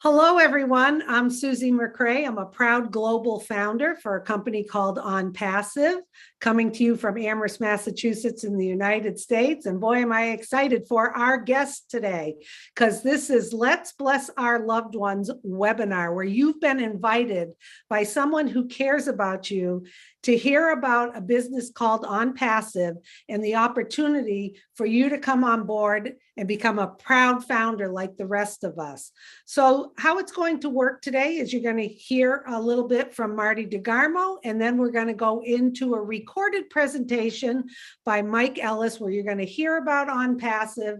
Hello, everyone. I'm Susie McCrae. I'm a proud global founder for a company called ONPASSIVE, coming to you from Amherst, Massachusetts in the United States. And boy, am I excited for our guest today, because this is Let's Bless Our Loved Ones webinar, where you've been invited by someone who cares about you to hear about a business called ONPASSIVE and the opportunity for you to come on board and become a proud founder like the rest of us. So how it's going to work today is you're going to hear a little bit from Marty DeGarmo, and then we're going to go into a recorded presentation by Mike Ellis, where you're going to hear about ONPASSIVE.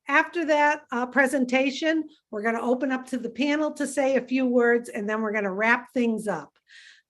After that presentation, we're going to open up to the panel to say a few words, and then we're going to wrap things up.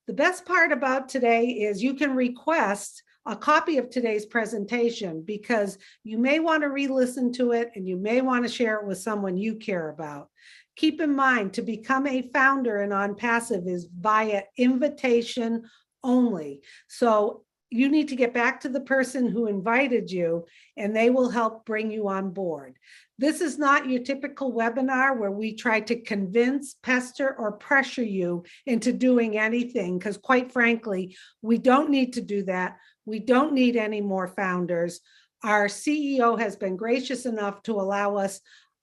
The best part about today is you can request a copy of today's presentation, because you may want to re-listen to it and you may want to share it with someone you care about. Keep in mind, to become a founder in ONPASSIVE is via invitation only. So you need to get back to the person who invited you, and they will help bring you on board. This is not your typical webinar where we try to convince, pester, or pressure you into doing anything, because quite frankly, we don't need to do that. We don't need any more founders. Our CEO has been gracious enough to allow us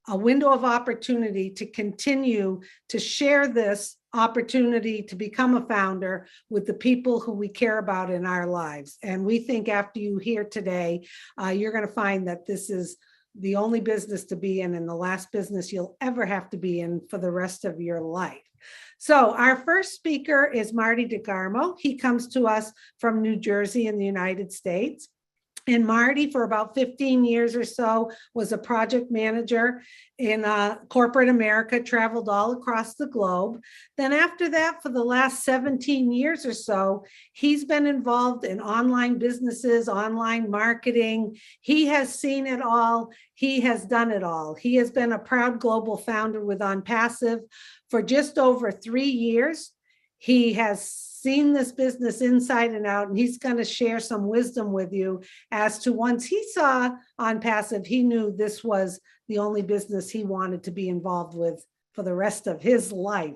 a window of opportunity to continue to share this opportunity to become a founder with the people who we care about in our lives. And we think after you hear today, you're going to find that this is the only business to be in and the last business you'll ever have to be in for the rest of your life. So our first speaker is Marty DeGarmo. He comes to us from New Jersey in the United States. And Marty, for about 15 years or so, was a project manager in corporate America, traveled all across the globe. Then after that, for the last 17 years or so, he's been involved in online businesses, online marketing. He has seen it all. He has done it all. He has been a proud global founder with ONPASSIVE for just over 3 years. He has seen this business inside and out, and he's going to share some wisdom with you as to, once he saw ONPASSIVE, he knew this was the only business he wanted to be involved with for the rest of his life.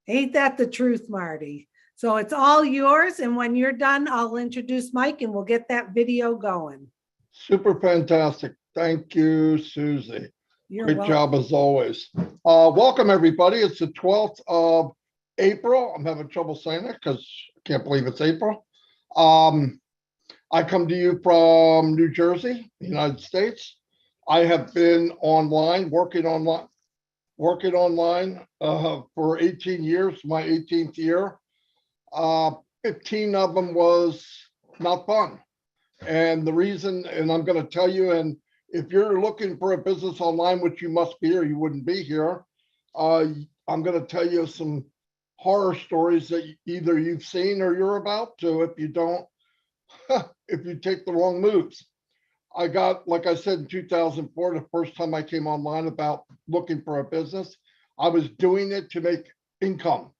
Ain't that the truth, Marty? So it's all yours, and when you're done, I'll introduce Mike and we'll get that video going. Super fantastic. Thank you, Susie. You're Great welcome. job as always. Welcome, everybody. It's the 12th of April. I'm having trouble saying it because I can't believe it's April. I come to you from New Jersey, United States. I have been working online for 18 years, my 18th year. 15 of them was not fun. And the reason, and I'm going to tell you, and if you're looking for a business online, which you must be or you wouldn't be here, I'm going to tell you some horror stories that either you've seen or you're about to, if you don't, if you take the wrong moves. I got, like I said, in 2004, the first time I came online about looking for a business, I was doing it to make income.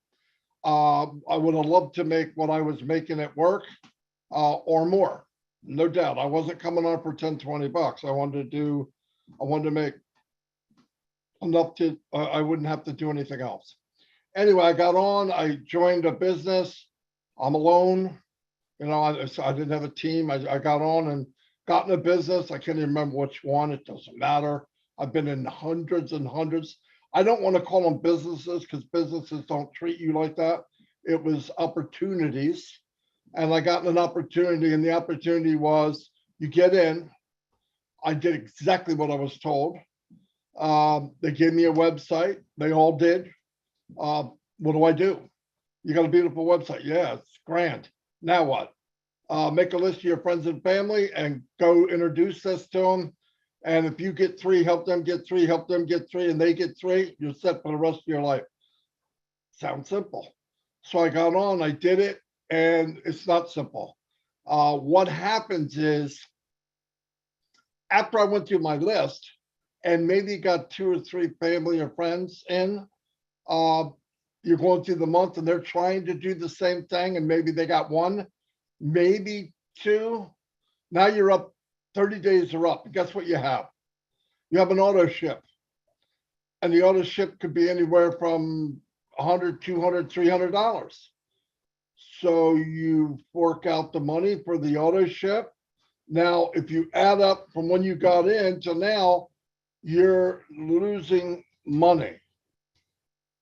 I would have loved to make what I was making at work or more, no doubt. I wasn't coming on for 10, 20 bucks. I wanted to make enough to, I wouldn't have to do anything else. Anyway, I got on, I joined a business. I'm alone. You know, I didn't have a team. I got on and got in a business. I can't even remember which one. It doesn't matter. I've been in hundreds and hundreds. I don't want to call them businesses because businesses don't treat you like that. It was opportunities. And I got an opportunity, and the opportunity was you get in. I did exactly what I was told. They gave me a website. They all did. What do? You got a beautiful website. Yeah, it's grand. Now what? Make a list of your friends and family and go introduce this to them. And if you get 3, help them get 3, help them get 3, and they get 3, you're set for the rest of your life. Sounds simple. So I got on, I did it, and it's not simple. What happens is, after I went through my list and maybe got 2 or 3 family or friends in, you're going through the month and they're trying to do the same thing, and maybe they got 1, maybe 2. Now you're up, 30 days are up. Guess what you have? You have an auto ship. and the ownership could be anywhere from $100, $200, $300. So you fork out the money for the ownership. Now, if you add up from when you got in to now, you're losing money.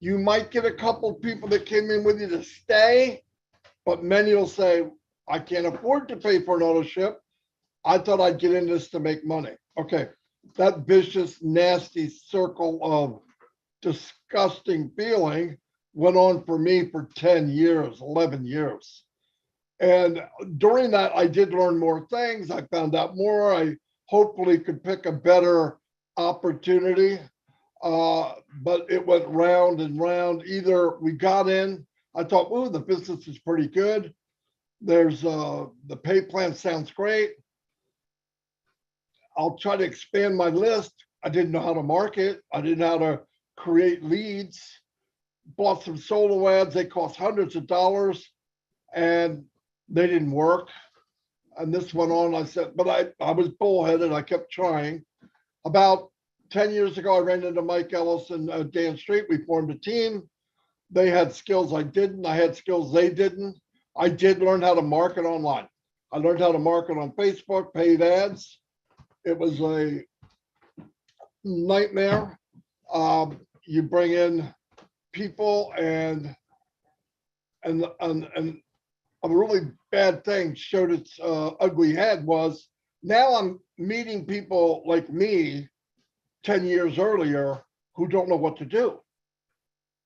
You might get a couple people that came in with you to stay, but many will say, I can't afford to pay for an ownership. I thought I'd get in this to make money. Okay, that vicious, nasty circle of disgusting feeling went on for me for 10 years, 11 years. And during that, I did learn more things. I found out more. I hopefully could pick a better opportunity. But it went round and round. Either we got in, I thought, oh, the business is pretty good. There's the pay plan sounds great. I'll try to expand my list. I didn't know how to market. I didn't know how to create leads. Bought some solo ads. They cost hundreds of dollars and they didn't work. And this went on. I said, but I was bullheaded. I kept trying. About 10 years ago, I ran into Mike Ellis and Dan Street. We formed a team. They had skills I didn't. I had skills they didn't. I did learn how to market online. I learned how to market on Facebook, paid ads. It was a nightmare. You bring in people and a really bad thing showed its ugly head was now I'm meeting people like me 10 years earlier who don't know what to do.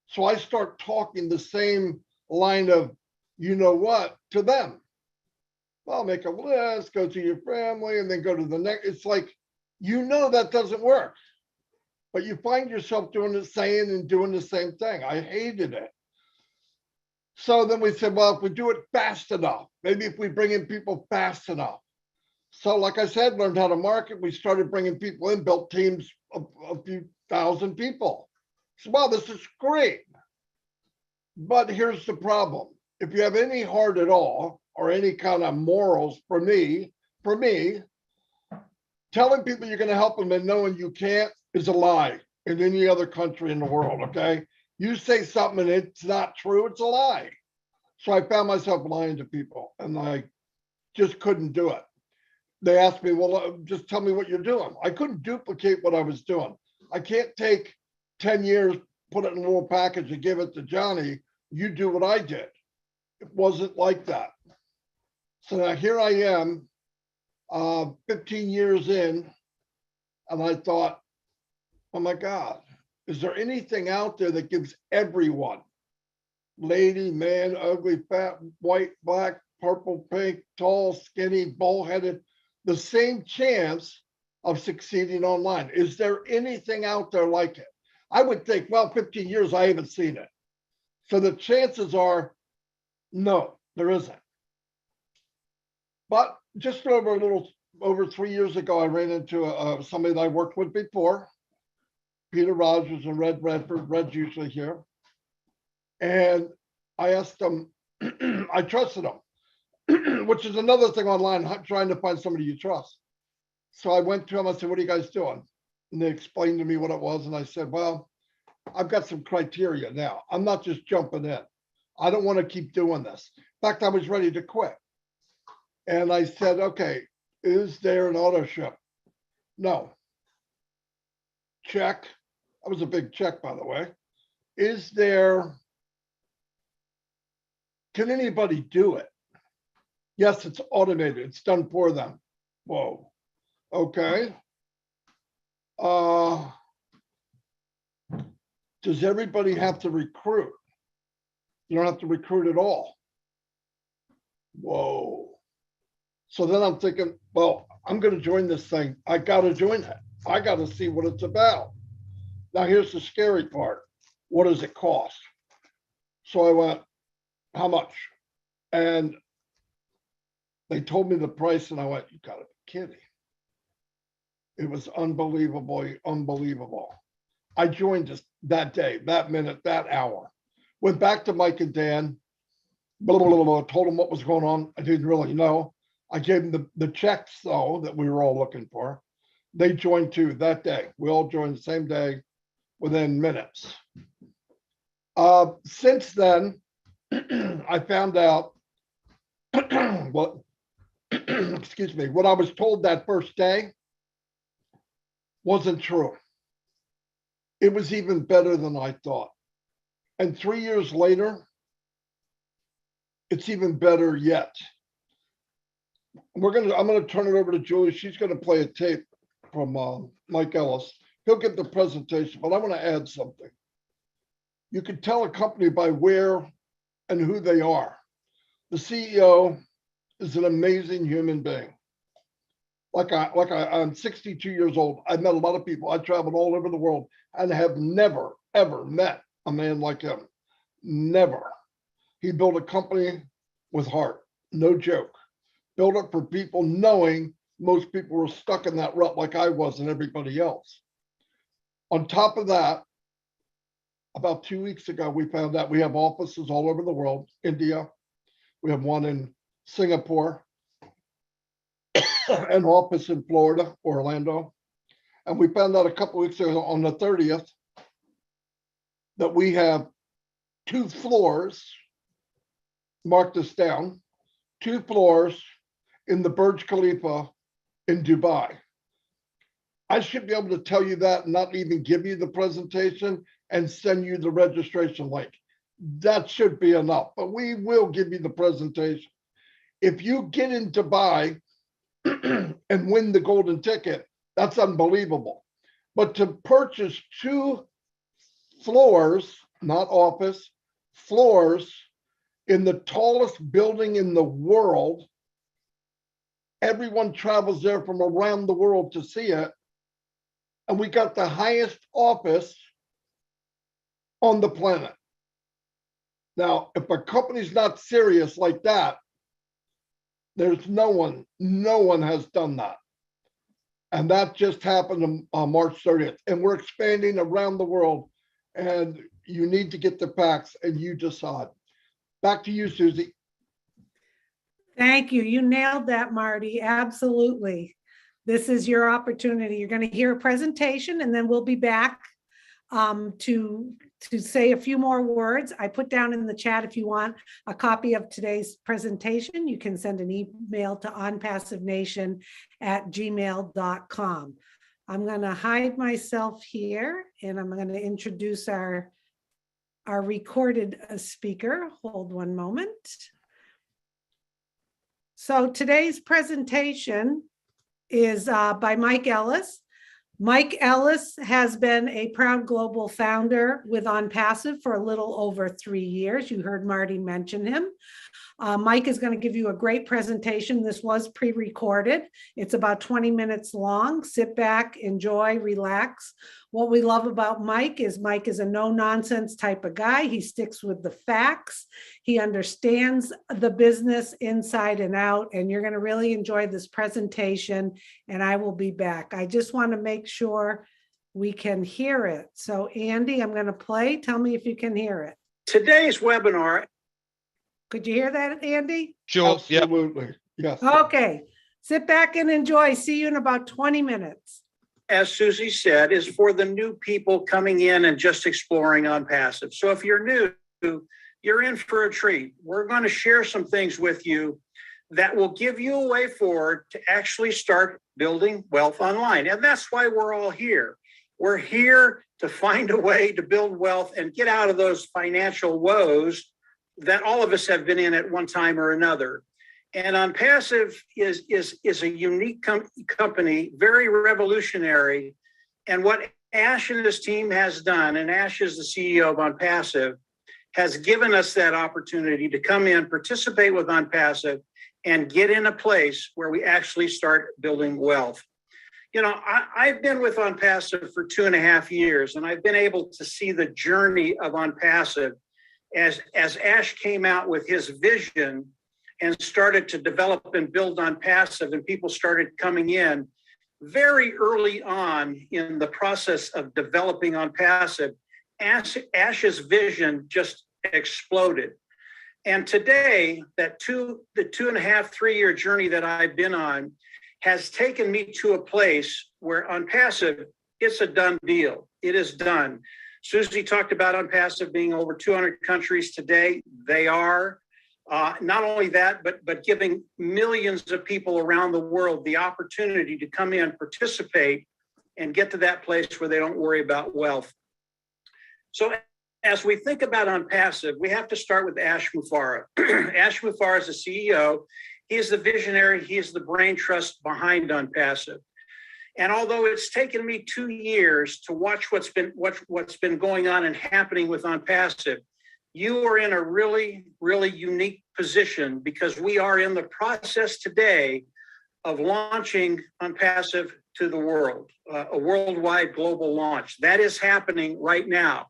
So I start talking the same line of, you know what, to them. Well, make a list, go to your family, and then go to the next. It's like, you know, that doesn't work, but you find yourself doing the same and doing the same thing. I hated it. So then we said, well, if we do it fast enough, maybe if we bring in people fast enough. So like I said, learned how to market. We started bringing people in, built teams of a few thousand people. So, well, this is great. But here's the problem. If you have any heart at all, or any kind of morals for me, telling people you're going to help them and knowing you can't is a lie in any other country in the world, okay? You say something and it's not true, it's a lie. So I found myself lying to people and I just couldn't do it. They asked me, well, just tell me what you're doing. I couldn't duplicate what I was doing. I can't take 10 years, put it in a little package and give it to Johnny. You do what I did. It wasn't like that. So now here I am, 15 years in, and I thought, oh my God, is there anything out there that gives everyone, lady, man, ugly, fat, white, black, purple, pink, tall, skinny, bullheaded, the same chance of succeeding online? Is there anything out there like it? I would think, well, 15 years, I haven't seen it. So the chances are, no, there isn't. But just over 3 years ago, I ran into somebody that I worked with before, Peter Rogers and Red Redford. Red's usually here. And I asked him, I trusted him, which is another thing online, trying to find somebody you trust. So I went to him, I said, what are you guys doing? And they explained to me what it was. And I said, well, I've got some criteria now. I'm not just jumping in. I don't want to keep doing this. In fact, I was ready to quit. And I said, okay, is there an auto ship? No. Check. That was a big check, by the way. Is there, can anybody do it? Yes, it's automated. It's done for them. Whoa. Okay. Does everybody have to recruit? You don't have to recruit at all. Whoa. So then I'm thinking, well, I'm going to join this thing. I got to join it. I got to see what it's about. Now, here's the scary part. What does it cost? So I went, how much? And they told me the price and I went, you got to be kidding. It was unbelievably unbelievable. I joined just that day, that minute, that hour. Went back to Mike and Dan, told them what was going on. I didn't really know. I gave them the checks, though, that we were all looking for. They joined too that day. We all joined the same day. within minutes. Since then, I found out what, excuse me, what I was told that first day wasn't true. It was even better than I thought. And 3 years later, it's even better yet. I'm gonna turn it over to Julie. She's gonna play a tape from Mike Ellis. He'll give the presentation, but I want to add something. You can tell a company by where and who they are. The CEO is an amazing human being. I'm 62 years old. I've met a lot of people. I traveled all over the world and have never, ever met a man like him. Never. He built a company with heart. No joke. Built it for people knowing most people were stuck in that rut like I was and everybody else. On top of that, about 2 weeks ago, we found out we have offices all over the world. India, we have one in Singapore, an office in Florida, Orlando. And we found out a couple of weeks ago on the 30th that we have 2 floors, mark this down, 2 floors in the Burj Khalifa in Dubai. I should be able to tell you that and not even give you the presentation and send you the registration link. That should be enough, but we will give you the presentation. If you get in Dubai and win the golden ticket, that's unbelievable. But to purchase 2 floors, not office, floors in the tallest building in the world, everyone travels there from around the world to see it. And we got the highest office on the planet. Now, if a company's not serious like that, there's no one has done that. And that just happened on March 30th. And we're expanding around the world. And you need to get the facts and you decide. Back to you, Susie. Thank you. You nailed that, Marty. Absolutely. This is your opportunity. You're going to hear a presentation and then we'll be back to say a few more words. I put down in the chat if you want a copy of today's presentation, you can send an email to onpassivenation@gmail.com. I'm going to hide myself here and I'm going to introduce our recorded speaker. Hold one moment. So today's presentation is by Mike Ellis. Mike Ellis has been a proud global founder with ONPASSIVE for a little over 3 years. You heard Marty mention him. Mike is going to give you a great presentation. This was pre-recorded. It's about 20 minutes long. Sit back, enjoy, relax. What we love about Mike is a no-nonsense type of guy. He sticks with the facts. He understands the business inside and out, and you're going to really enjoy this presentation, and I will be back. I just want to make sure we can hear it. So Andy, I'm going to play. Tell me if you can hear it. Today's webinar. Could you hear that, Andy? Sure. Absolutely. Yeah. Yes. Okay. Sit back and enjoy. See you in about 20 minutes. As Susie said, is for the new people coming in and just exploring ONPASSIVE. So if you're new, you're in for a treat. We're going to share some things with you that will give you a way forward to actually start building wealth online. And that's why we're all here. We're here to find a way to build wealth and get out of those financial woes that all of us have been in at one time or another. And ONPASSIVE is a unique company, very revolutionary. And what Ash and his team has done, and Ash is the CEO of ONPASSIVE, has given us that opportunity to come in, participate with ONPASSIVE, and get in a place where we actually start building wealth. You know, I've been with ONPASSIVE for 2.5 years, and I've been able to see the journey of ONPASSIVE as Ash came out with his vision and started to develop and build ONPASSIVE, and people started coming in very early on in the process of developing ONPASSIVE. Ash's vision just exploded. And today, the 2.5, 3 year journey that I've been on has taken me to a place where ONPASSIVE it's a done deal. It is done. Susie talked about ONPASSIVE being over 200 countries today. They are. Not only that, but giving millions of people around the world the opportunity to come in, participate, and get to that place where they don't worry about wealth. So as we think about ONPASSIVE, we have to start with Ash Mufareh. Ash Mufareh is the CEO. He is the visionary. He is the brain trust behind ONPASSIVE. And although it's taken me 2 years to watch what's been going on and happening with ONPASSIVE, you are in a really, really unique position because we are in the process today of launching ONPASSIVE to the world, a worldwide global launch. That is happening right now.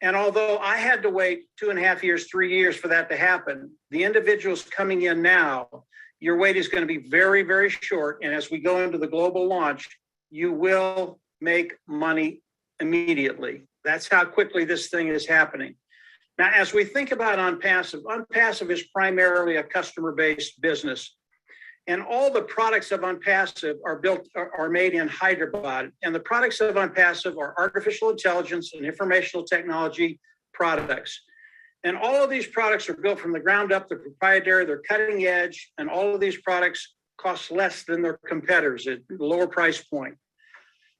And although I had to wait 2.5 years, 3 years for that to happen, the individuals coming in now, your wait is going to be very, very short. And as we go into the global launch, you will make money immediately. That's how quickly this thing is happening. Now, as we think about ONPASSIVE, ONPASSIVE is primarily a customer-based business. And all the products of ONPASSIVE are made in Hyderabad. And the products of ONPASSIVE are artificial intelligence and informational technology products. And all of these products are built from the ground up. They're proprietary, they're cutting edge, and all of these products cost less than their competitors at a lower price point.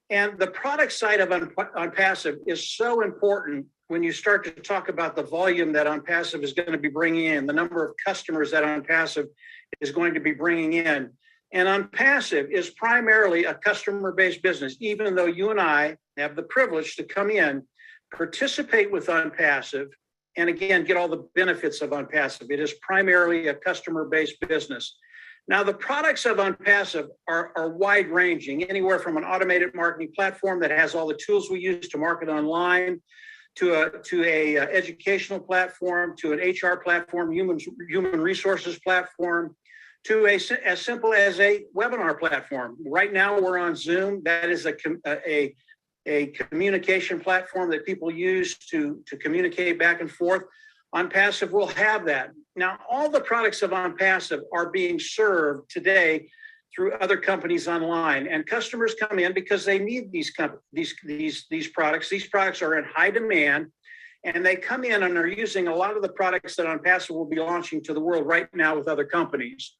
And the product side of ONPASSIVE is so important when you start to talk about the volume that ONPASSIVE is going to be bringing in, the number of customers that ONPASSIVE is going to be bringing in. And ONPASSIVE is primarily a customer-based business, even though you and I have the privilege to come in, participate with ONPASSIVE, and again, get all the benefits of ONPASSIVE. It is primarily a customer-based business. Now, the products of ONPASSIVE are wide-ranging, anywhere from an automated marketing platform that has all the tools we use to market online, to a educational platform, to an HR platform, human resources platform, to as simple as a webinar platform. Right now, we're on Zoom. That is a communication platform that people use to communicate back and forth. ONPASSIVE will have that. Now, all the products of ONPASSIVE are being served today through other companies online, and customers come in because they need these products. These products are in high demand, and they come in and are using a lot of the products that ONPASSIVE will be launching to the world right now with other companies.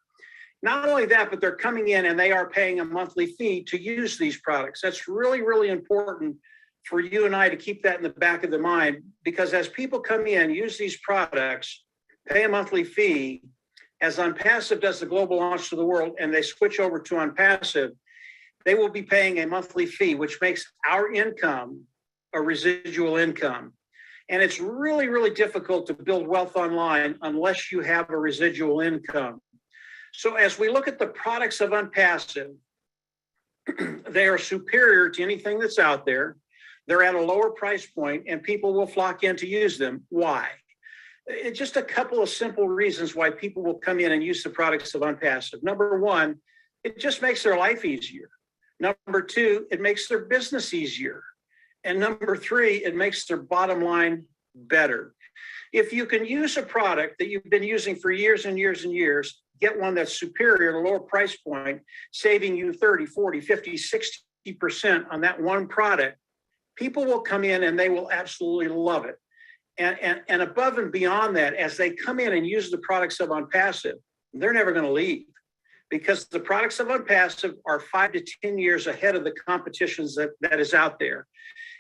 Not only that, but they're coming in and they are paying a monthly fee to use these products. That's really, really important for you and I to keep that in the back of the mind, because as people come in, use these products, pay a monthly fee, as ONPASSIVE does the global launch to the world and they switch over to ONPASSIVE, they will be paying a monthly fee, which makes our income a residual income. And it's really, really difficult to build wealth online unless you have a residual income. So as we look at the products of ONPASSIVE, they are superior to anything that's out there. They're at a lower price point and people will flock in to use them. Why? It's just a couple of simple reasons why people will come in and use the products of ONPASSIVE. Number one, it just makes their life easier. Number two, it makes their business easier. And number three, it makes their bottom line better. If you can use a product that you've been using for years and years and years, get one that's superior at a lower price point, saving you 30, 40, 50, 60% on that one product, people will come in and they will absolutely love it. And above and beyond that, as they come in and use the products of ONPASSIVE, they're never going to leave, because the products of ONPASSIVE are 5 to 10 years ahead of the competitions that is out there.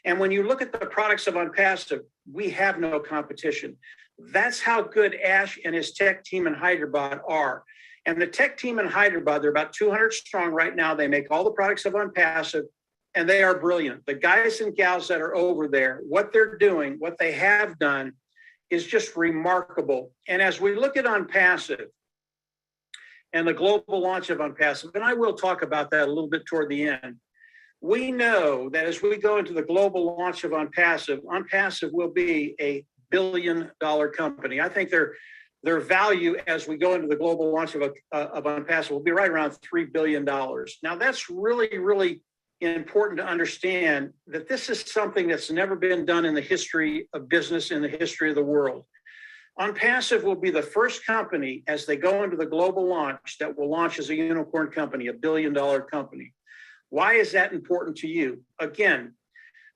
And when you look at the products of ONPASSIVE, we have no competition. That's how good Ash and his tech team in Hyderabad are. And the tech team in Hyderabad, they're about 200 strong right now. They make all the products of ONPASSIVE, and they are brilliant. The guys and gals that are over there, what they're doing, what they have done is just remarkable. And as we look at ONPASSIVE and the global launch of ONPASSIVE, and I will talk about that a little bit toward the end, we know that as we go into the global launch of ONPASSIVE, ONPASSIVE will be a billion-dollar company. I think their value as we go into the global launch of ONPASSIVE will be right around $3 billion. Now, that's really, really important to understand that this is something that's never been done in the history of business, in the history of the world. ONPASSIVE will be the first company as they go into the global launch that will launch as a unicorn company, a billion-dollar company. Why is that important to you? Again,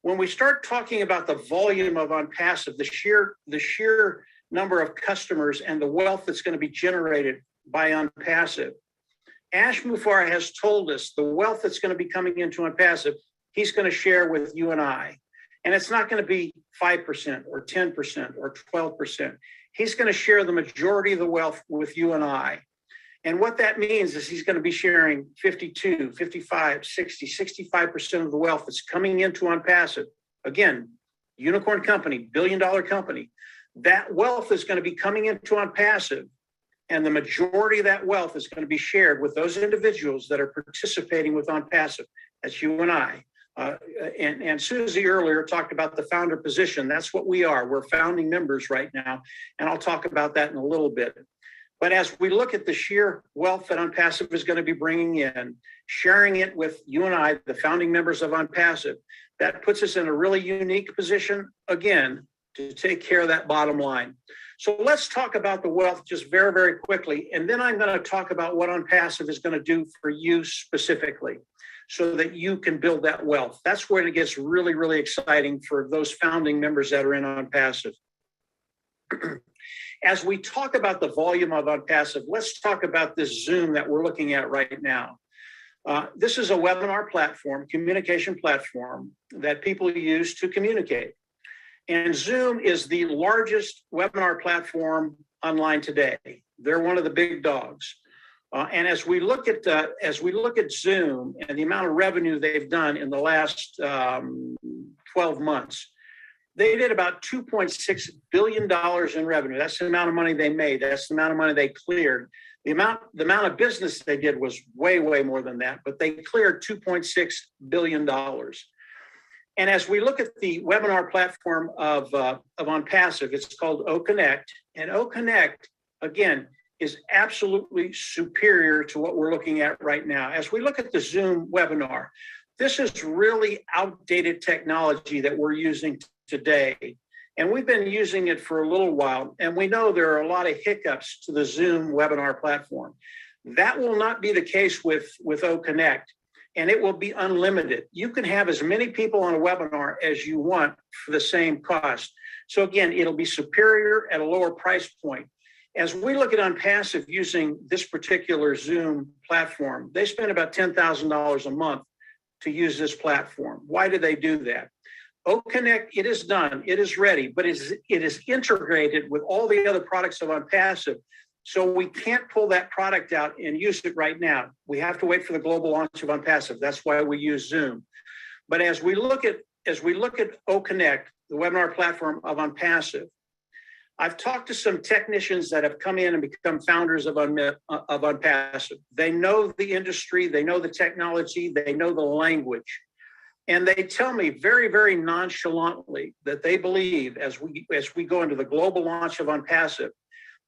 when we start talking about the volume of ONPASSIVE, the sheer number of customers and the wealth that's going to be generated by ONPASSIVE, Ash Mufareh has told us the wealth that's going to be coming into ONPASSIVE, he's going to share with you and I. And it's not going to be 5% or 10% or 12%. He's going to share the majority of the wealth with you and I. And what that means is he's going to be sharing 52, 55, 60, 65% of the wealth that's coming into ONPASSIVE. Again, unicorn company, billion-dollar company. That wealth is going to be coming into ONPASSIVE, and the majority of that wealth is going to be shared with those individuals that are participating with ONPASSIVE. That's you and I. And Susie earlier talked about the founder position. That's what we are. We're founding members right now, and I'll talk about that in a little bit. But as we look at the sheer wealth that ONPASSIVE is going to be bringing in, sharing it with you and I, the founding members of ONPASSIVE, that puts us in a really unique position, again, to take care of that bottom line. So let's talk about the wealth just very, very quickly. And then I'm going to talk about what ONPASSIVE is going to do for you specifically so that you can build that wealth. That's where it gets really, really exciting for those founding members that are in ONPASSIVE. As we talk about the volume of ONPASSIVE, let's talk about this Zoom that we're looking at right now. This is a webinar platform, communication platform that people use to communicate. And Zoom is the largest webinar platform online today. They're one of the big dogs. And as we look at Zoom and the amount of revenue they've done in the last 12 months, they did about $2.6 billion in revenue. That's the amount of money they made. That's the amount of money they cleared. The amount of business they did was way, way more than that, but they cleared $2.6 billion. And as we look at the webinar platform of ONPASSIVE, it's called OConnect. And OConnect, again, is absolutely superior to what we're looking at right now. As we look at the Zoom webinar, this is really outdated technology that we're using today. And we've been using it for a little while, and we know there are a lot of hiccups to the Zoom webinar platform. That will not be the case with OConnect, and it will be unlimited. You can have as many people on a webinar as you want for the same cost. So again, it'll be superior at a lower price point. As we look at ONPASSIVE using this particular Zoom platform, they spend about $10,000 a month to use this platform. Why do they do that? OConnect, it is done, it is ready, but it is integrated with all the other products of ONPASSIVE. So we can't pull that product out and use it right now. We have to wait for the global launch of ONPASSIVE. That's why we use Zoom. But as we look at OConnect, the webinar platform of ONPASSIVE, I've talked to some technicians that have come in and become founders of ONPASSIVE. They know the industry, they know the technology, they know the language. And they tell me very, very nonchalantly that they believe as we go into the global launch of ONPASSIVE,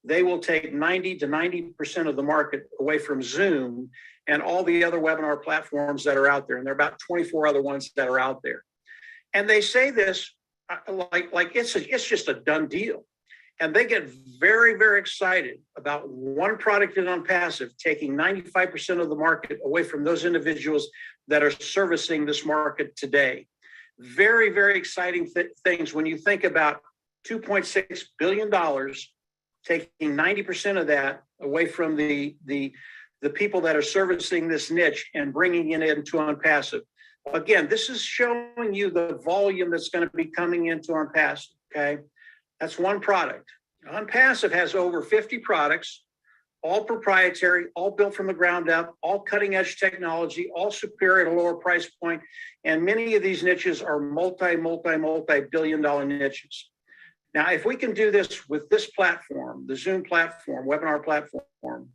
they will take 90 to 90% of the market away from Zoom and all the other webinar platforms that are out there. And there are about 24 other ones that are out there. And they say this like it's just a done deal. And they get very, very excited about one product in ONPASSIVE taking 95% of the market away from those individuals that are servicing this market today. Very, very exciting things when you think about $2.6 billion, taking 90% of that away from the people that are servicing this niche and bringing it into ONPASSIVE. Again, this is showing you the volume that's going to be coming into ONPASSIVE, okay? That's one product. ONPASSIVE has over 50 products, all proprietary, all built from the ground up, all cutting edge technology, all superior at a lower price point. And many of these niches are multi-billion dollar niches. Now, if we can do this with this platform, the Zoom platform, webinar platform,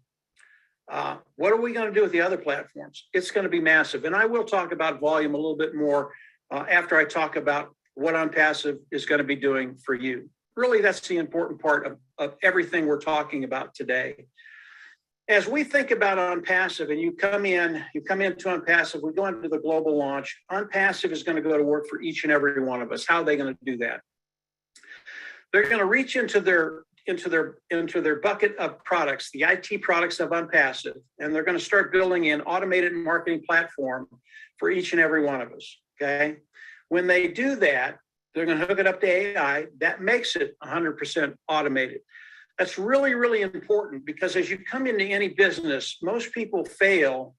what are we going to do with the other platforms? It's going to be massive. And I will talk about volume a little bit more after I talk about what ONPASSIVE is going to be doing for you. Really, that's the important part of everything we're talking about today. As we think about ONPASSIVE and you come into ONPASSIVE, we go into the global launch, ONPASSIVE is going to go to work for each and every one of us. How are they going to do that? They're going to reach into their bucket of products, the IT products of ONPASSIVE, and they're going to start building an automated marketing platform for each and every one of us, okay? When they do that, they're going to hook it up to AI. That makes it 100% automated. That's really, really important because as you come into any business, most people fail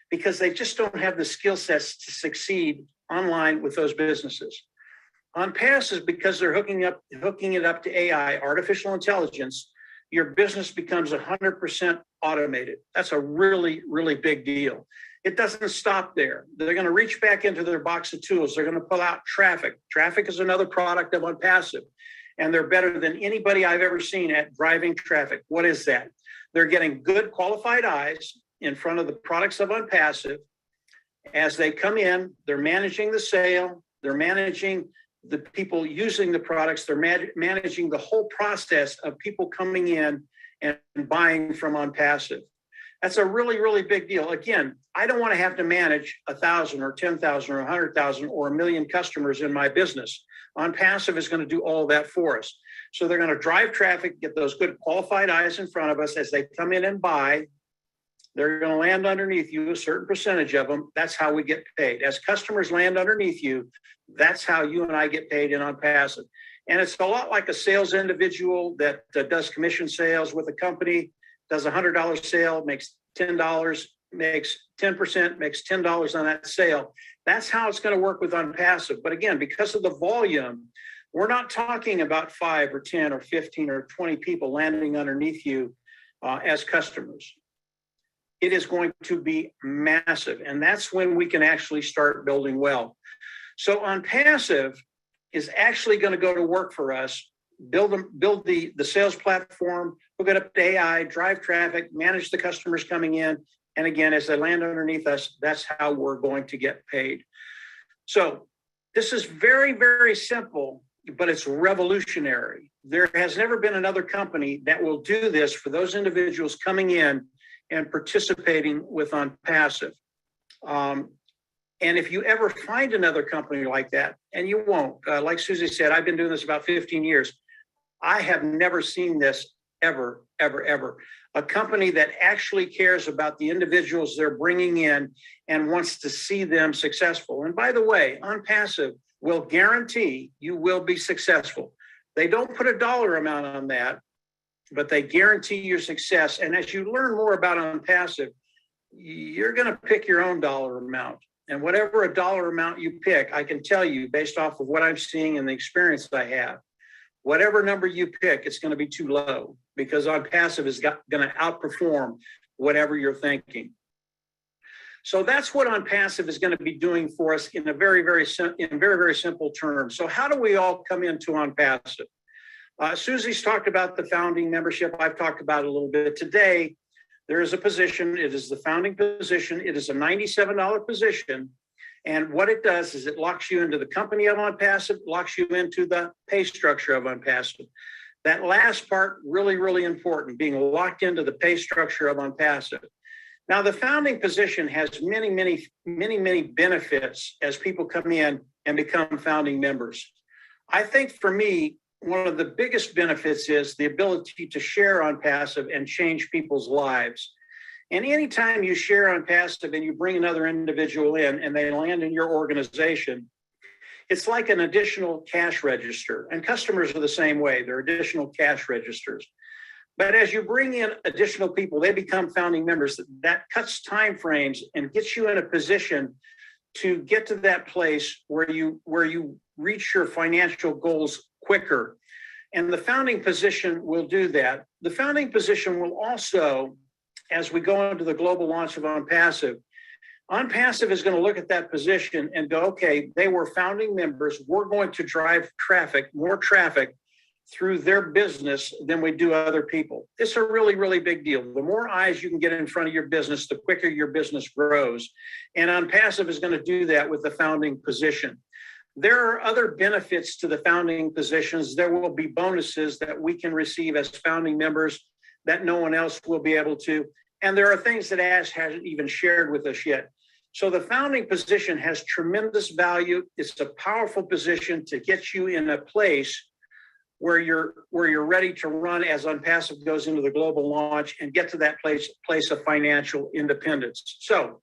because they just don't have the skill sets to succeed online with those businesses. ONPASSIVE, because they're hooking it up to AI, artificial intelligence, your business becomes 100% automated. That's a really, really big deal. It doesn't stop there. They're going to reach back into their box of tools. They're going to pull out traffic. Traffic is another product of ONPASSIVE, and they're better than anybody I've ever seen at driving traffic. What is that? They're getting good qualified eyes in front of the products of ONPASSIVE. As they come in, they're managing the sale. They're managing the people using the products. They're managing the whole process of people coming in and buying from ONPASSIVE. That's a really, really big deal. Again, I don't want to have to manage 1,000 or 10,000 or 100,000 or 1 million customers in my business. ONPASSIVE is going to do all that for us. So they're going to drive traffic, get those good qualified eyes in front of us as they come in and buy. They're going to land underneath you, a certain percentage of them. That's how we get paid. As customers land underneath you, that's how you and I get paid in ONPASSIVE. And it's a lot like a sales individual that does commission sales with a company, does a $100 sale, makes $10, makes 10%, makes $10 on that sale. That's how it's going to work with ONPASSIVE. But again, because of the volume, we're not talking about 5 or 10 or 15 or 20 people landing underneath you as customers. It is going to be massive. And that's when we can actually start building wealth. So ONPASSIVE is actually going to go to work for us, build the sales platform, hook it up to AI, drive traffic, manage the customers coming in. And again, as they land underneath us, that's how we're going to get paid. So this is very, very simple, but it's revolutionary. There has never been another company that will do this for those individuals coming in and participating with ONPASSIVE. And if you ever find another company like that, and you won't, like Susie said, I've been doing this about 15 years. I have never seen this ever, ever, ever. A company that actually cares about the individuals they're bringing in and wants to see them successful. And by the way, ONPASSIVE will guarantee you will be successful. They don't put a dollar amount on that, but they guarantee your success. And as you learn more about ONPASSIVE, you're going to pick your own dollar amount. And whatever a dollar amount you pick, I can tell you based off of what I'm seeing and the experience I have, whatever number you pick, it's going to be too low because ONPASSIVE is going to outperform whatever you're thinking. So that's what ONPASSIVE is going to be doing for us in very, very simple terms. So how do we all come into ONPASSIVE? Susie's talked about the founding membership. I've talked about it a little bit today. There is a position. It is the founding position. It is a $97 position. And what it does is it locks you into the company of ONPASSIVE, locks you into the pay structure of ONPASSIVE. That last part, really, really important, being locked into the pay structure of ONPASSIVE. Now, the founding position has many, many, many, many benefits as people come in and become founding members. I think for me, one of the biggest benefits is the ability to share ONPASSIVE and change people's lives. And anytime you share ONPASSIVE and you bring another individual in and they land in your organization, it's like an additional cash register. And customers are the same way. They're additional cash registers. But as you bring in additional people, they become founding members. That cuts time frames and gets you in a position to get to that place where you reach your financial goals quicker. And the founding position will do that. The founding position will also, as we go into the global launch of ONPASSIVE, ONPASSIVE is going to look at that position and go, okay, they were founding members. We're going to drive traffic, more traffic through their business than we do other people. It's a really, really big deal. The more eyes you can get in front of your business, the quicker your business grows. And ONPASSIVE is going to do that with the founding position. There are other benefits to the founding positions. There will be bonuses that we can receive as founding members that no one else will be able to. And there are things that Ash hasn't even shared with us yet. So the founding position has tremendous value. It's a powerful position to get you in a place where you're ready to run as ONPASSIVE goes into the global launch and get to that place of financial independence. So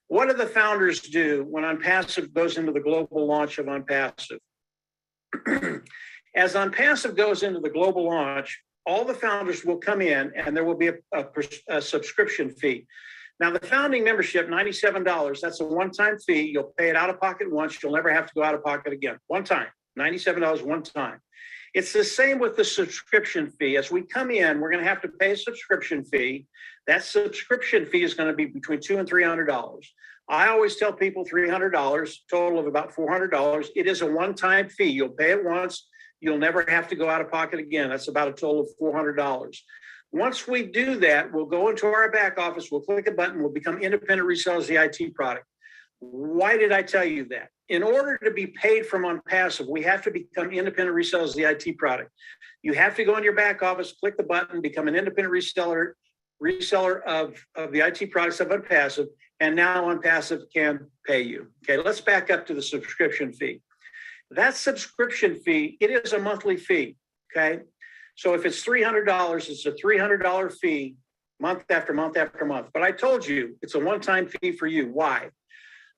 What do the founders do when ONPASSIVE goes into the global launch of ONPASSIVE? As ONPASSIVE goes into the global launch, all the founders will come in and there will be a subscription fee. Now, the founding membership, $97, that's a one-time fee. You'll pay it out of pocket once. You'll never have to go out of pocket again. One time, $97 one time. It's the same with the subscription fee. As we come in, we're going to have to pay a subscription fee. That subscription fee is going to be between $200 and $300. I always tell people $300, total of about $400. It is a one-time fee. You'll pay it once. You'll never have to go out of pocket again. That's about a total of $400. Once we do that, we'll go into our back office, we'll click a button, we'll become independent resellers of the IT product. Why did I tell you that? In order to be paid from ONPASSIVE, we have to become independent resellers of the IT product. You have to go in your back office, click the button, become an independent reseller of the IT products of ONPASSIVE, and now ONPASSIVE can pay you. Okay, let's back up to the subscription fee. That subscription fee, it is a monthly fee, okay? So if it's $300, it's a $300 fee month after month after month. But I told you, it's a one-time fee for you. Why?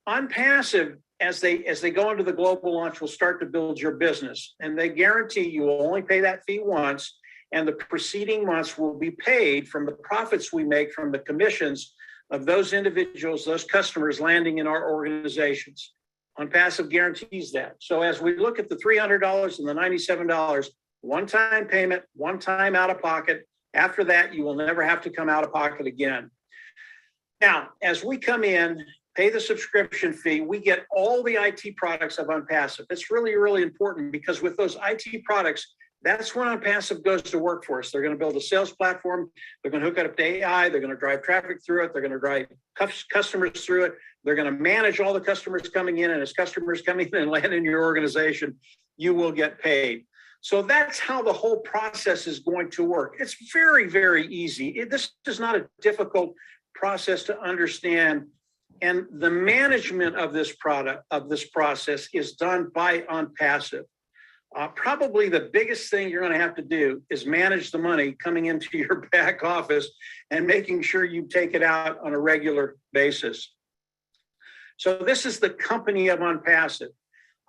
ONPASSIVE, as they go into the global launch, will start to build your business. And they guarantee you will only pay that fee once, and the preceding months will be paid from the profits we make from the commissions of those individuals, those customers landing in our organizations. ONPASSIVE guarantees that. So as we look at the $300 and the $97, one-time payment, one-time out of pocket. After that, you will never have to come out of pocket again. Now, as we come in, pay the subscription fee, we get all the IT products of ONPASSIVE. It's really, really important because with those IT products, that's when ONPASSIVE goes to work for us. They're going to build a sales platform. They're going to hook it up to AI. They're going to drive traffic through it. They're going to drive customers through it. They're going to manage all the customers coming in. And as customers come in and land in your organization, you will get paid. So that's how the whole process is going to work. It's very, very easy. This is not a difficult process to understand. And the management of this process is done by ONPASSIVE. Probably the biggest thing you're going to have to do is manage the money coming into your back office and making sure you take it out on a regular basis. So this is the company of ONPASSIVE.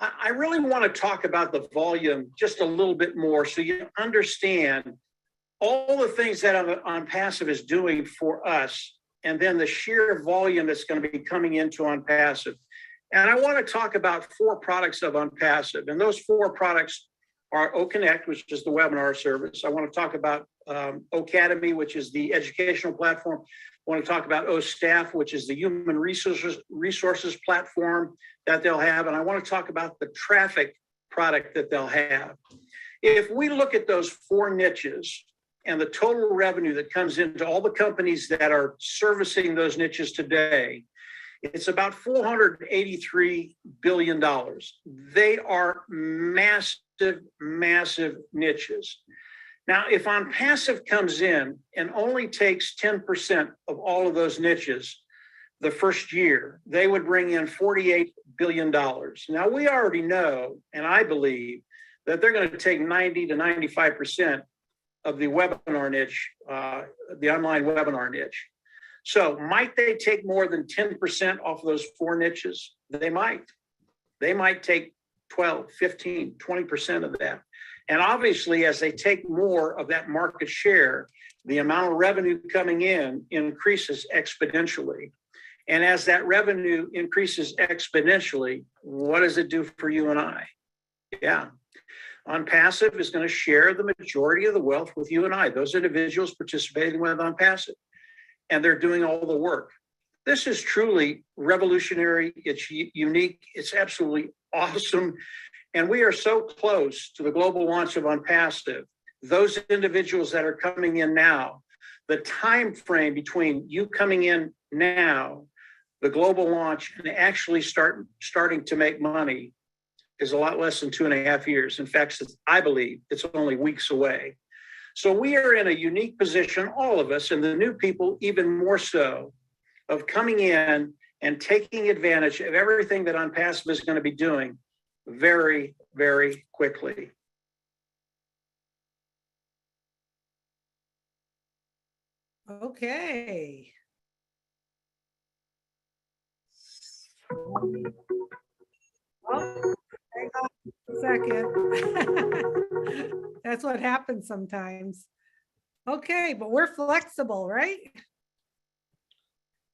I really want to talk about the volume just a little bit more so you understand all the things that ONPASSIVE is doing for us, and then the sheer volume that's going to be coming into ONPASSIVE. And I want to talk about 4 products of ONPASSIVE, and those 4 products are OConnect, which is the webinar service. I want to talk about Ocademy, which is the educational platform. I want to talk about OStaff, which is the human resources platform that they'll have. And I want to talk about the traffic product that they'll have. If we look at those 4 niches and the total revenue that comes into all the companies that are servicing those niches today, it's about $483 billion. They are massive, massive niches. Now, if ONPASSIVE comes in and only takes 10% of all of those niches the first year, they would bring in $48 billion. Now, we already know, and I believe, that they're going to take 90 to 95% of the webinar niche, the online webinar niche. So might they take more than 10% off of those 4 niches? They might. They might take 12, 15, 20% of that. And obviously, as they take more of that market share, the amount of revenue coming in increases exponentially. And as that revenue increases exponentially, what does it do for you and I? Yeah. ONPASSIVE is going to share the majority of the wealth with you and I, those individuals participating with ONPASSIVE. And they're doing all the work. This is truly revolutionary. It's unique. It's absolutely awesome. And we are so close to the global launch of ONPASSIVE. Those individuals that are coming in now, the time frame between you coming in now, the global launch, and actually starting to make money is a lot less than 2.5 years. In fact, I believe it's only weeks away. So we are in a unique position, all of us, and the new people even more so, of coming in and taking advantage of everything that ONPASSIVE is going to be doing very, very quickly. Okay. Oh, hang on a second. That's what happens sometimes. Okay, but we're flexible, right?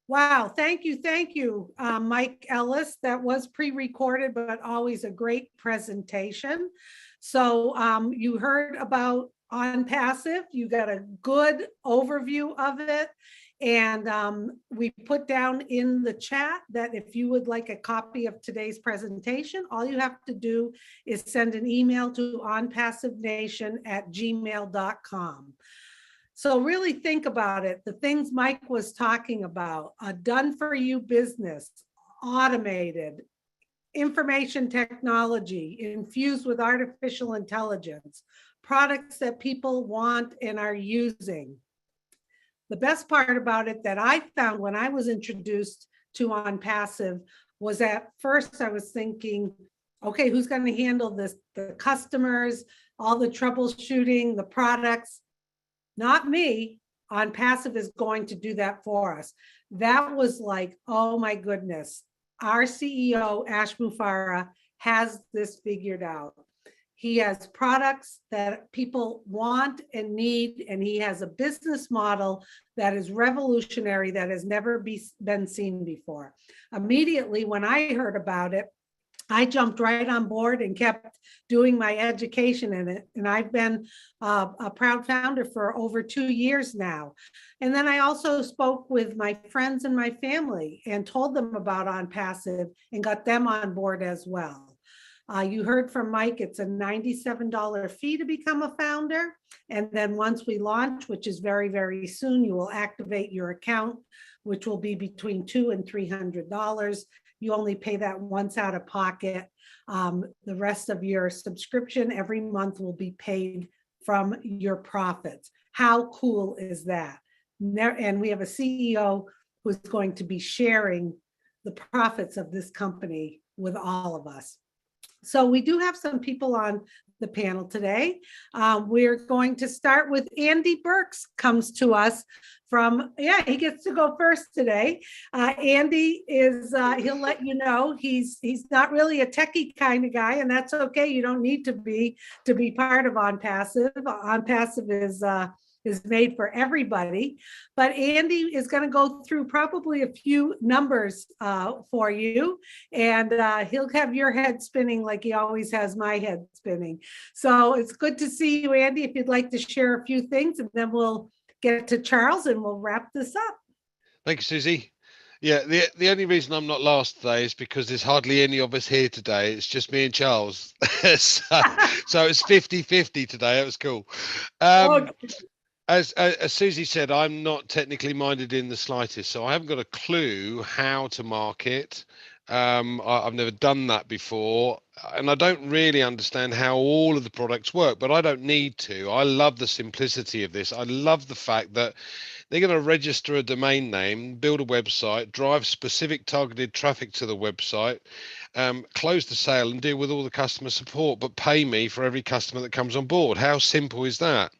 Wow, thank you, Mike Ellis. That was pre-recorded, but always a great presentation. So you heard about ONPASSIVE. You got a good overview of it. And we put down in the chat that if you would like a copy of today's presentation, all you have to do is send an email to onpassivenation@gmail.com. So really think about it. The things Mike was talking about, a done for you business, automated, information technology infused with artificial intelligence, products that people want and are using. The best part about it that I found when I was introduced to ONPASSIVE was at first I was thinking, okay, who's going to handle this? The customers, all the troubleshooting, the products. Not me. ONPASSIVE is going to do that for us. That was like, oh my goodness. Our CEO, Ash Mufareh, has this figured out. He has products that people want and need, and he has a business model that is revolutionary, that has never been seen before. Immediately when I heard about it, I jumped right on board and kept doing my education in it. And I've been a proud founder for over 2 years now. And then I also spoke with my friends and my family and told them about ONPASSIVE and got them on board as well. You heard from Mike, it's a $97 fee to become a founder. And then once we launch, which is very, very soon, you will activate your account, which will be between $200 and $300. You only pay that once out of pocket. The rest of your subscription every month will be paid from your profits. How cool is that? And we have a CEO who's going to be sharing the profits of this company with all of us. So we do have some people on the panel today. We're going to start with Andy Burks, comes to us from, yeah, he gets to go first today. Andy is, he'll let you know, he's not really a techie kind of guy, and that's okay. You don't need to be part of ONPASSIVE. ONPASSIVE is made for everybody. But Andy is going to go through probably a few numbers for you, and he'll have your head spinning like he always has my head spinning. So it's good to see you, Andy. If you'd like to share a few things, and then we'll get to Charles and we'll wrap this up. Thank you, Susie. Yeah, the only reason I'm not last today is because there's hardly any of us here today. It's just me and Charles. so it's 50-50 today. It was cool. Okay. As Susie said, I'm not technically minded in the slightest, so I haven't got a clue how to market. I've never done that before, and I don't really understand how all of the products work, but I don't need to. I love the simplicity of this. I love the fact that they're going to register a domain name, build a website, drive specific targeted traffic to the website, close the sale and deal with all the customer support, but pay me for every customer that comes on board. How simple is that?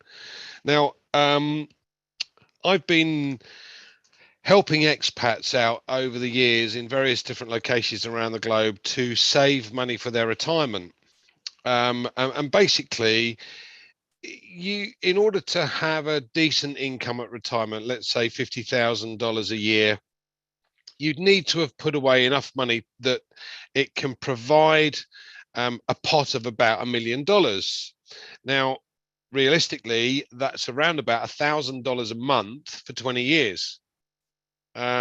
Now, I've been helping expats out over the years in various different locations around the globe to save money for their retirement. And basically, in order to have a decent income at retirement, let's say $50,000 a year, you'd need to have put away enough money that it can provide a pot of about $1 million. Now, realistically, that's around about $1,000 a month for 20 years,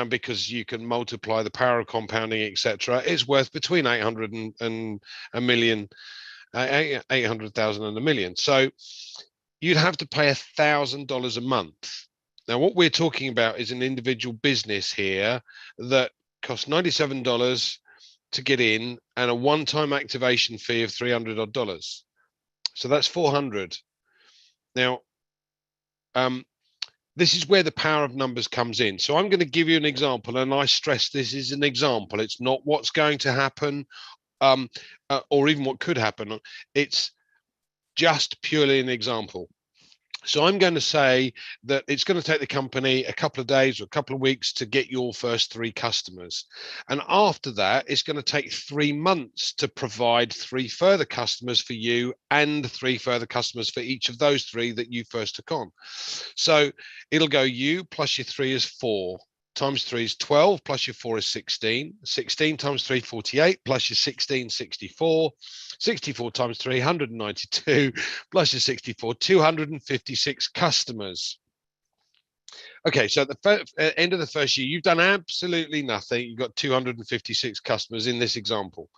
because you can multiply the power of compounding, etc. It's worth between 800 and a million, 800,000 and $1 million. So you'd have to pay $1,000 a month. Now, what we're talking about is an individual business here that costs $97 to get in and a one-time activation fee of $300 odd. So that's $400. Now, this is where the power of numbers comes in. So I'm going to give you an example, and I stress this is an example. It's not what's going to happen, or even what could happen. It's just purely an example. So I'm going to say that it's going to take the company a couple of days or a couple of weeks to get your first 3 customers. And after that, it's going to take 3 months to provide 3 further customers for you and 3 further customers for each of those 3 that you first took on. So it'll go you plus your 3 is 4. Times 3 is 12, plus your 4 is 16. 16 times 3, 48, plus your 16, 64. 64 times 3, 192, plus your 64, 256 customers. Okay, so at the end of the first year, you've done absolutely nothing. You've got 256 customers in this example.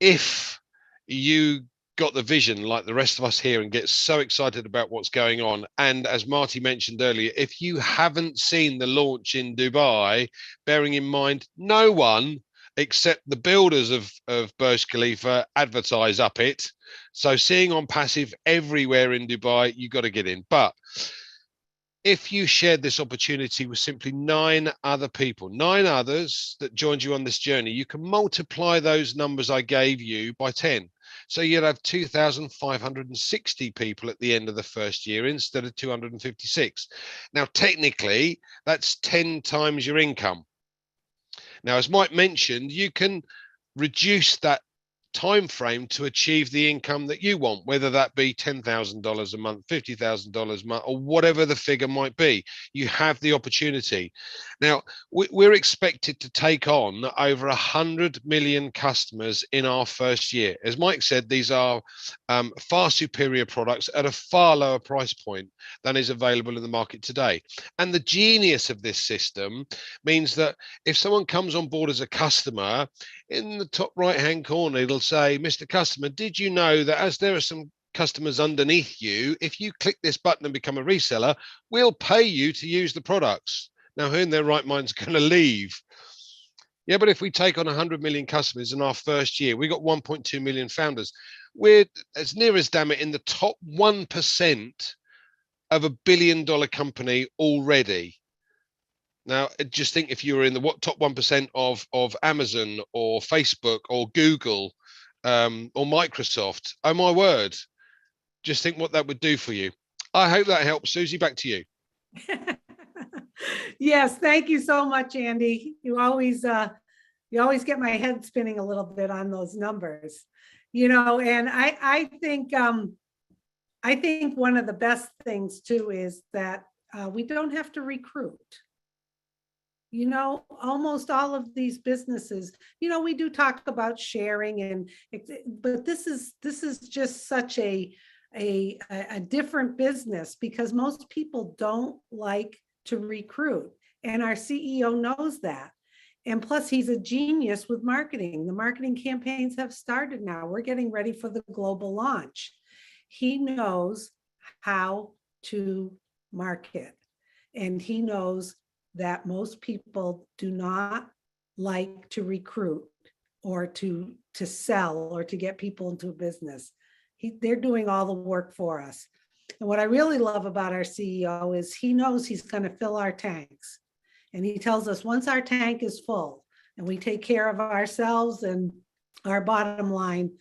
If you got the vision like the rest of us here and get so excited about what's going on, and as Marty mentioned earlier, if you haven't seen the launch in Dubai, bearing in mind no one except the builders of Burj Khalifa advertise up it, so seeing ONPASSIVE everywhere in Dubai, you got to get in. But if you shared this opportunity with simply 9 other people, 9 others that joined you on this journey, you can multiply those numbers I gave you by 10. So you'd have 2,560 people at the end of the first year instead of 256. Now, technically, that's 10 times your income. Now, as Mike mentioned, you can reduce that time frame to achieve the income that you want, whether that be $10,000 a month, $50,000 a month, or whatever the figure might be. You have the opportunity. Now, we're expected to take on over 100 million customers in our first year. As Mike said, these are far superior products at a far lower price point than is available in the market today. And the genius of this system means that if someone comes on board as a customer, in the top right-hand corner, it'll say, Mr. Customer, did you know that as there are some customers underneath you, if you click this button and become a reseller, we'll pay you to use the products. Now, who in their right mind is going to leave? Yeah, but if we take on 100 million customers in our first year, we got 1.2 million founders. We're, as near as damn it, in the top 1% of $1 billion company already. Now, just think if you were in the top 1% of Amazon or Facebook or Google or Microsoft, oh my word, just think what that would do for you. I hope that helps. Susie, back to you. Yes, thank you so much, Andy. You always get my head spinning a little bit on those numbers, you know. And I think one of the best things too is that we don't have to recruit. You know, almost all of these businesses, you know, we do talk about sharing, but this is just such a different business because most people don't like to recruit, and our CEO knows that. And plus, he's a genius with marketing. The marketing campaigns have started now. We're getting ready for the global launch. He knows how to market, and he knows that most people do not like to recruit or to sell or to get people into a business. They're doing all the work for us. And what I really love about our CEO is he knows he's going to fill our tanks. And he tells us once our tank is full and we take care of ourselves and our bottom line,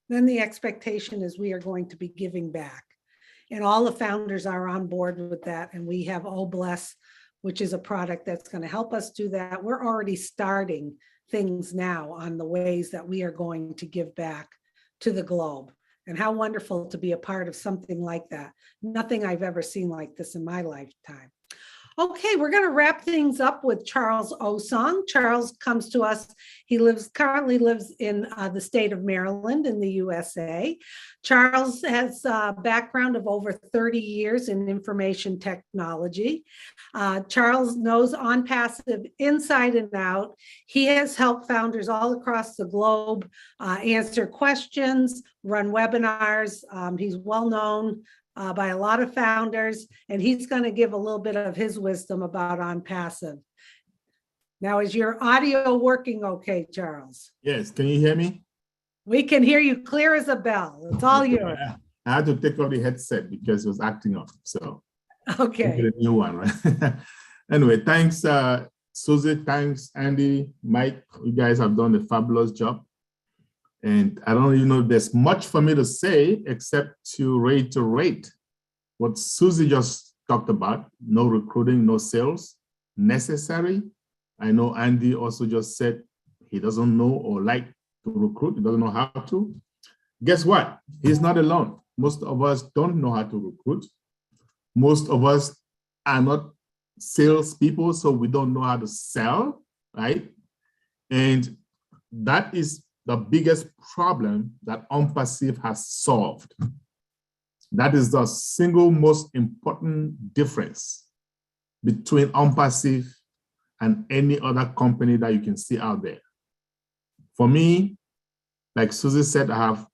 then the expectation is we are going to be giving back. And all the founders are on board with that. And we have Oh Bless, which is a product that's going to help us do that. We're already starting things now on the ways that we are going to give back to the globe. And how wonderful to be a part of something like that. Nothing I've ever seen like this in my lifetime. Okay, we're going to wrap things up with Charles Osong. Charles comes to us. He currently lives in the state of Maryland in the USA. Charles has a background of over 30 years in information technology. Charles knows ONPASSIVE inside and out. He has helped founders all across the globe answer questions, run webinars. He's well known by a lot of founders, and he's going to give a little bit of his wisdom about ONPASSIVE. Now, is your audio working okay, Charles? Yes, can you hear me? We can hear you clear as a bell. It's all yours. I had to take off the headset because it was acting up, so okay. Get a new one, right? Anyway, thanks, Susie. Thanks, Andy, Mike. You guys have done a fabulous job. And I don't even know if there's much for me to say except to reiterate what Susie just talked about, no recruiting, no sales necessary. I know Andy also just said he doesn't know or like to recruit, he doesn't know how to. Guess what? He's not alone. Most of us don't know how to recruit. Most of us are not salespeople, so we don't know how to sell, right? And that is the biggest problem that ONPASSIVE has solved. That is the single most important difference between ONPASSIVE and any other company that you can see out there. For me, like Susie said, I have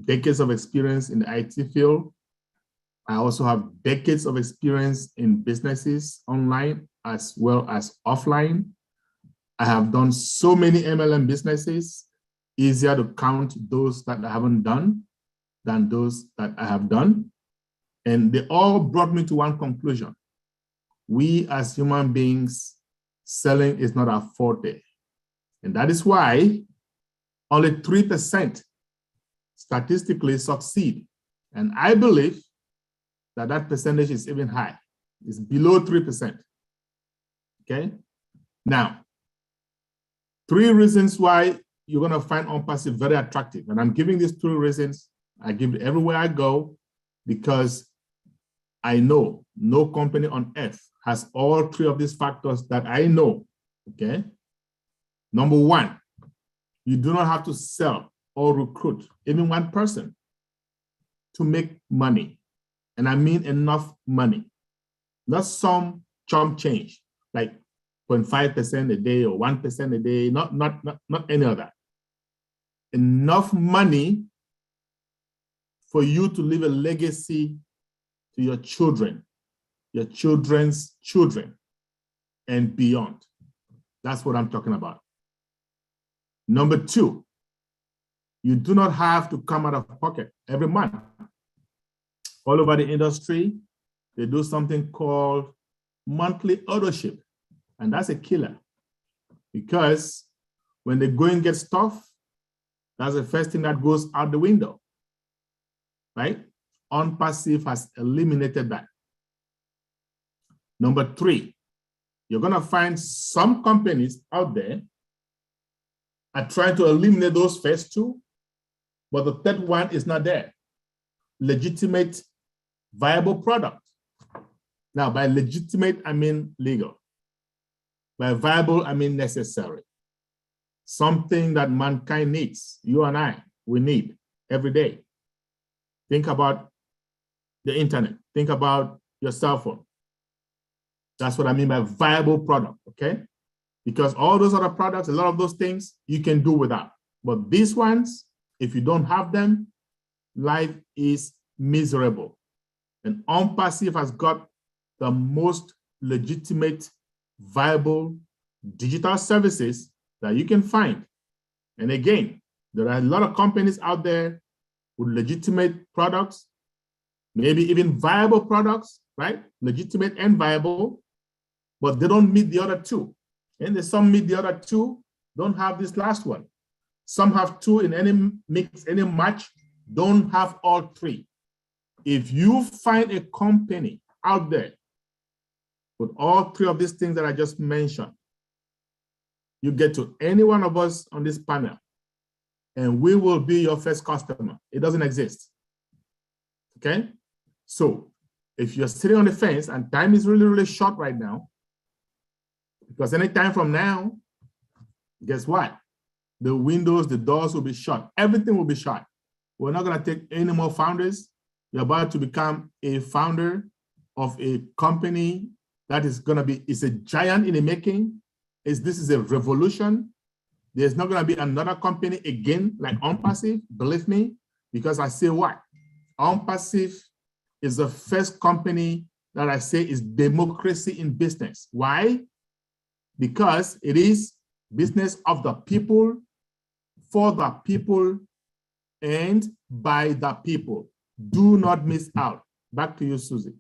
decades of experience in the IT field. I also have decades of experience in businesses online as well as offline. I have done so many MLM businesses, easier to count those that I haven't done than those that I have done. And they all brought me to one conclusion. We as human beings, selling is not our forte. And that is why only 3% statistically succeed. And I believe that that percentage is even high. It's below 3%. Okay? Now, 3 reasons why you're going to find ONPASSIVE very attractive. And I'm giving these 3 reasons. I give it everywhere I go because I know no company on earth has all 3 of these factors that I know. Okay? Number 1, you do not have to sell or recruit even one person to make money. And I mean enough money, not some chump change, like 0.5% a day or 1% a day, not any of that. Enough money for you to leave a legacy to your children, your children's children, and beyond. That's what I'm talking about. Number 2, you do not have to come out of pocket every month. All over the industry, they do something called monthly auto-ship, and that's a killer because when they go and get stuff, that's the first thing that goes out the window, right? ONPASSIVE has eliminated that. Number 3, you're gonna find some companies out there are trying to eliminate those first 2, but the third one is not there. Legitimate, viable product. Now, by legitimate, I mean legal. By viable, I mean necessary. Something that mankind needs, you and I, we need every day. Think about the internet. Think about your cell phone. That's what I mean by viable product, okay? Because all those other products, a lot of those things you can do without. But these ones, if you don't have them, life is miserable. And ONPASSIVE has got the most legitimate, viable digital services that you can find. And again, there are a lot of companies out there with legitimate products, maybe even viable products, right? Legitimate and viable, but they don't meet the other 2. And some meet the other 2, don't have this last one. Some have 2 in any mix, any match, don't have all 3. If you find a company out there with all 3 of these things that I just mentioned, you get to any one of us on this panel, and we will be your first customer. It doesn't exist. Okay? So if you're sitting on the fence and time is really, really short right now, because any time from now, guess what? The windows, the doors will be shut. Everything will be shut. We're not going to take any more founders. You're about to become a founder of a company that is going to be, it's a giant in the making. This is a revolution. There's not going to be another company again like ONPASSIVE, believe me, because I say what? ONPASSIVE is the first company that I say is democracy in business. Why? Because it is business of the people, for the people, and by the people. Do not miss out. Back to you, Susie.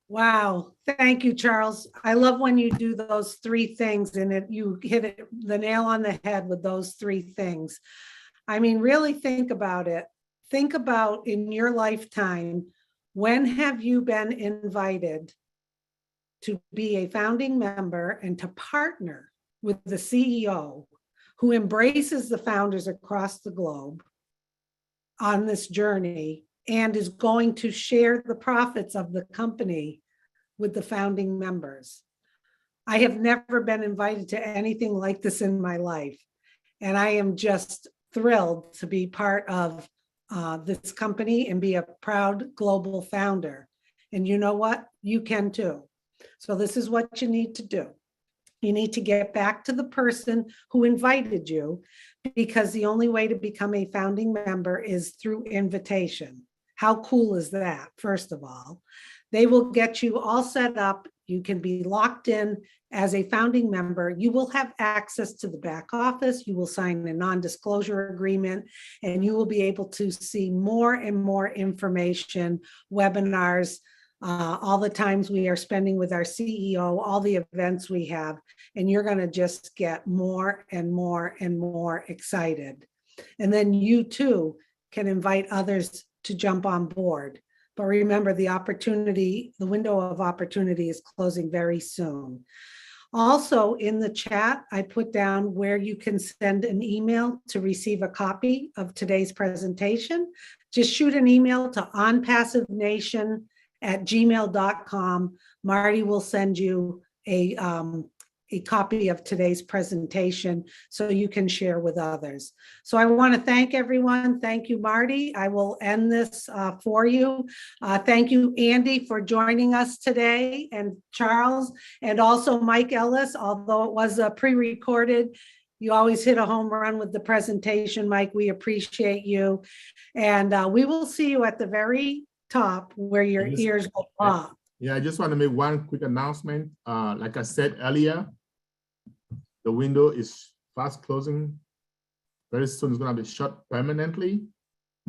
Wow. Thank you, Charles. I love when you do those 3 things and you hit the nail on the head with those 3 things. I mean, really think about it. Think about in your lifetime, When have you been invited to be a founding member and to partner with the CEO who embraces the founders across the globe on this journey and is going to share the profits of the company with the founding members? I have never been invited to anything like this in my life. And I am just thrilled to be part of this company and be a proud global founder. And you know what? You can too. So this is what you need to do. You need to get back to the person who invited you, because the only way to become a founding member is through invitation. How cool is that? First of all, they will get you all set up. You can be locked in as a founding member. You will have access to the back office. You will sign a non-disclosure agreement, and you will be able to see more and more information, webinars, all the times we are spending with our CEO, all the events we have, and you're going to just get more and more and more excited. And then you too can invite others to jump on board. But remember, the window of opportunity is closing very soon. Also in the chat, I put down where you can send an email to receive a copy of today's presentation. Just shoot an email to onpassivenation@gmail.com. Marty will send you a copy of today's presentation so you can share with others. So I want to thank everyone. Thank you, Marty. I will end this for you. Thank you, Andy, for joining us today, and Charles, and also Mike Ellis, although it was pre-recorded. You always hit a home run with the presentation, Mike. We appreciate you. And we will see you at the very top where your ears will pop. Yeah, I just want to make one quick announcement. Like I said earlier, the window is fast closing. Very soon it's going to be shut permanently.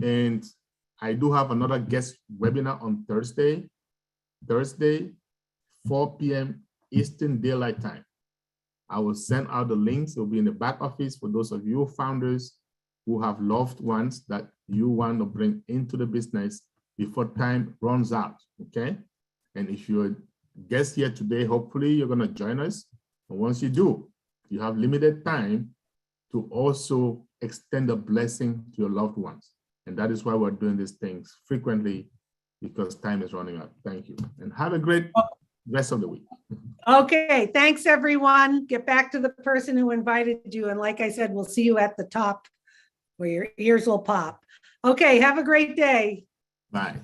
And I do have another guest webinar on Thursday, 4 p.m. Eastern Daylight Time. I will send out the links. It will be in the back office for those of you founders who have loved ones that you want to bring into the business before time runs out, okay? And if you're a guest here today, hopefully you're going to join us. And once you do, you have limited time to also extend a blessing to your loved ones. And that is why we're doing these things frequently, because time is running out. Thank you. And have a great rest of the week. Okay, thanks everyone. Get back to the person who invited you. And like I said, we'll see you at the top where your ears will pop. Okay, have a great day. Bye.